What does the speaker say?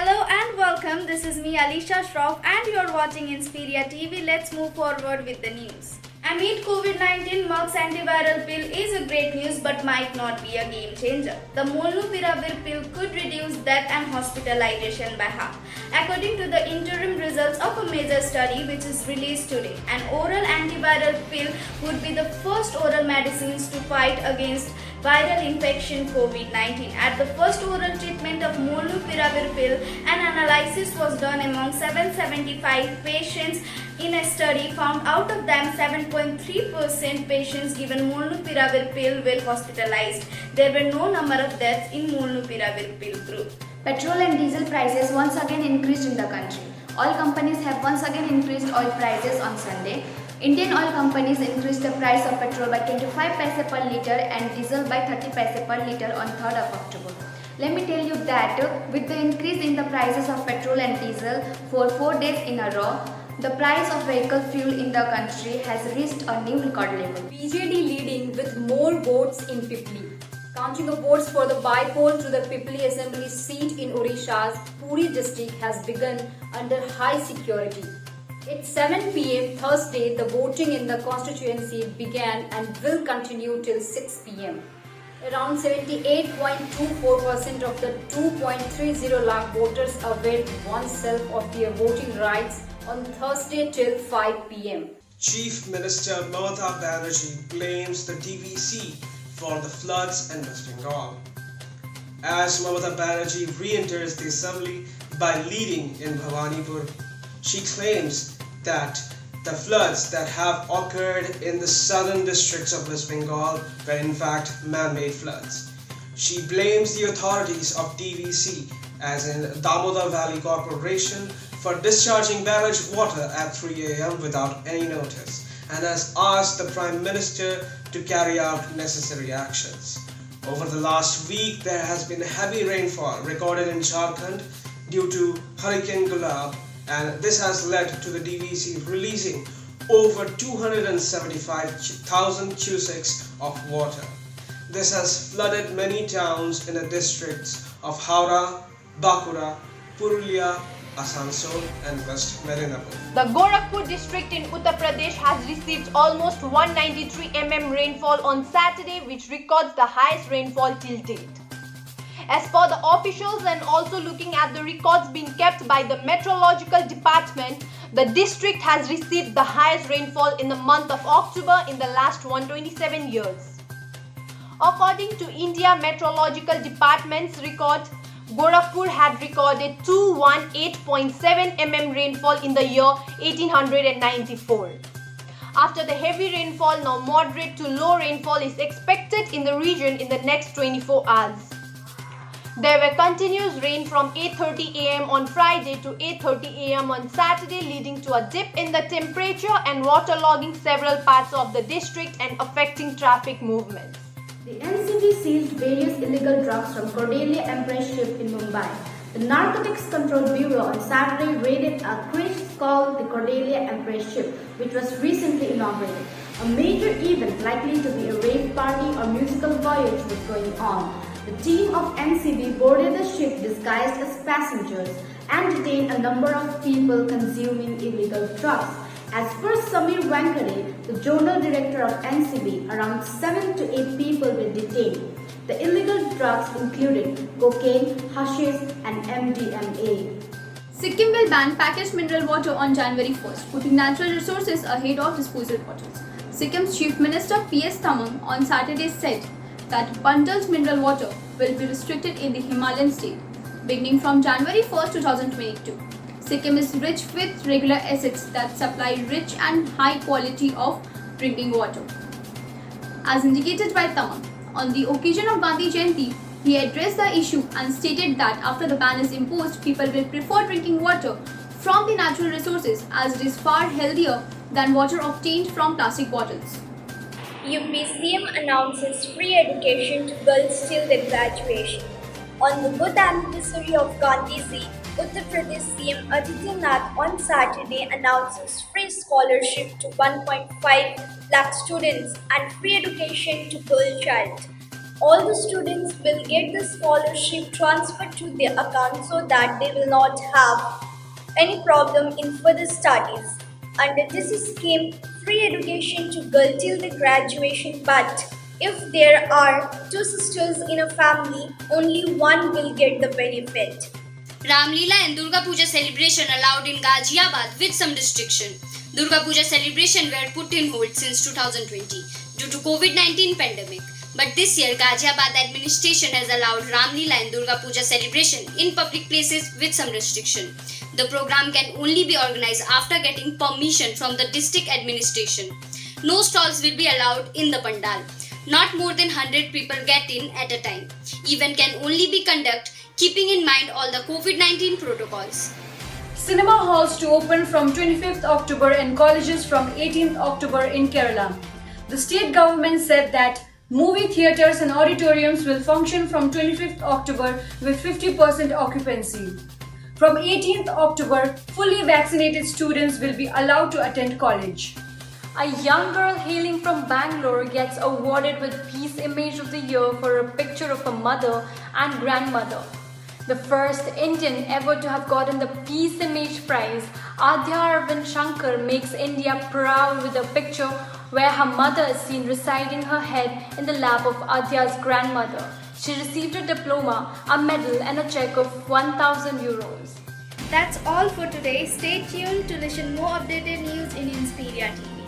Hello and welcome. This is me Alisha Shroff and you're watching Inspiria TV. Let's move forward with the news. Amid COVID-19, Merck's antiviral pill is a great news but might not be a game changer. The Molnupiravir pill could reduce death and hospitalization by half. According to the interim results of a major study which is released today, an oral antiviral pill would be the first oral medicines to fight against viral infection COVID-19. At the first oral treatment of Molnupiravir pill, an analysis was done among 775 patients. In a study, found out of them 7.3% patients given Molnupiravir pill were hospitalized. There were no number of deaths in Molnupiravir pill group. Petrol and diesel prices once again increased in the country. Oil companies have once again increased oil prices on Sunday. Indian oil companies increased the price of petrol by 25 paise per litre and diesel by 30 paise per litre on 3rd of October. Let me tell you that with the increase in the prices of petrol and diesel for 4 days in a row, the price of vehicle fuel in the country has reached a new record level. BJD leading with more votes in Pipli. Counting of votes for the by-poll to the Pipli Assembly seat in Odisha's Puri district has begun under high security. At 7 p.m. Thursday, the voting in the constituency began and will continue till 6 p.m. Around 78.24% of the 2.30 lakh voters availed oneself of their voting rights on Thursday till 5 p.m. Chief Minister Mamata Banerjee blames the DVC for the floods in West Bengal. As Mamata Banerjee re-enters the assembly by leading in Bhawanipur, she claims that the floods that have occurred in the southern districts of West Bengal were in fact man-made floods. She blames the authorities of DVC, as in Damodar Valley Corporation, for discharging barrage water at 3 a.m. without any notice, and has asked the Prime Minister to carry out necessary actions. Over the last week, there has been heavy rainfall recorded in Jharkhand due to Hurricane Gulab, and this has led to the DVC releasing over 275,000 cusecs of water. This has flooded many towns in the districts of Howrah, Bankura, Purulia, Asansol and West Medinapur. The Gorakhpur district in Uttar Pradesh has received almost 193 mm rainfall on Saturday, which records the highest rainfall till date. As per the officials and also looking at the records being kept by the meteorological department, the district has received the highest rainfall in the month of October in the last 127 years. According to India Meteorological Department's record, Gorakhpur had recorded 218.7 mm rainfall in the year 1894. After the heavy rainfall, now moderate to low rainfall is expected in the region in the next 24 hours. There were continuous rain from 8:30 a.m. on Friday to 8:30 a.m. on Saturday, leading to a dip in the temperature and waterlogging several parts of the district and affecting traffic movements. The NCB seized various illegal drugs from Cordelia Empress ship in Mumbai. The Narcotics Control Bureau on Saturday raided a cruise called the Cordelia Empress ship, which was recently inaugurated. A major event likely to be a rave party or musical voyage was going on. The team of NCB boarded the ship disguised as passengers and detained a number of people consuming illegal drugs. As per Samir Venkade, the Zonal Director of NCB, around 7 to 8 people were detained. The illegal drugs included cocaine, hashish and MDMA. Sikkim will ban packaged mineral water on January 1st, putting natural resources ahead of disposal bottles. Sikkim's Chief Minister P.S. Thamang on Saturday said that bundled mineral water will be restricted in the Himalayan state, beginning from January 1st, 2022. Sikkim is rich with regular assets that supply rich and high quality of drinking water. As indicated by Thamang, on the occasion of Gandhi Jayanti, he addressed the issue and stated that after the ban is imposed, people will prefer drinking water from the natural resources as it is far healthier than water obtained from plastic bottles. UPCM announces free education to girls till their graduation. On the birth anniversary of Gandhiji, Uttar Pradesh CM Adityanath on Saturday announces free scholarship to 1.5 lakh students and free education to girl child. all the students will get the scholarship transferred to their account so that they will not have any problem in further studies. Under this scheme, free education to girl till the graduation, but if there are two sisters in a family, only one will get the benefit. Ramlila and Durga Puja celebration allowed in Ghaziabad with some restriction. Durga Puja celebration were put in hold since 2020 due to COVID-19 pandemic. But this year, Ghaziabad administration has allowed Ramlila and Durga Puja celebration in public places with some restriction. The program can only be organized after getting permission from the district administration. No stalls will be allowed in the pandal. Not more than 100 people get in at a time. Event can only be conducted keeping in mind all the COVID-19 protocols. Cinema halls to open from 25th October and colleges from 18th October in Kerala. The state government said that movie theatres and auditoriums will function from 25th October with 50% occupancy. From 18th October, fully vaccinated students will be allowed to attend college. A young girl hailing from Bangalore gets awarded with Peace Image of the Year for a picture of her mother and grandmother. The first Indian ever to have gotten the Peace Image prize, Adya Arvind Shankar makes India proud with a picture where her mother is seen residing her head in the lap of Adya's grandmother. She received a diploma, a medal and a cheque of 1,000 euros. That's all for today. Stay tuned to listen more updated news in Inspiria TV.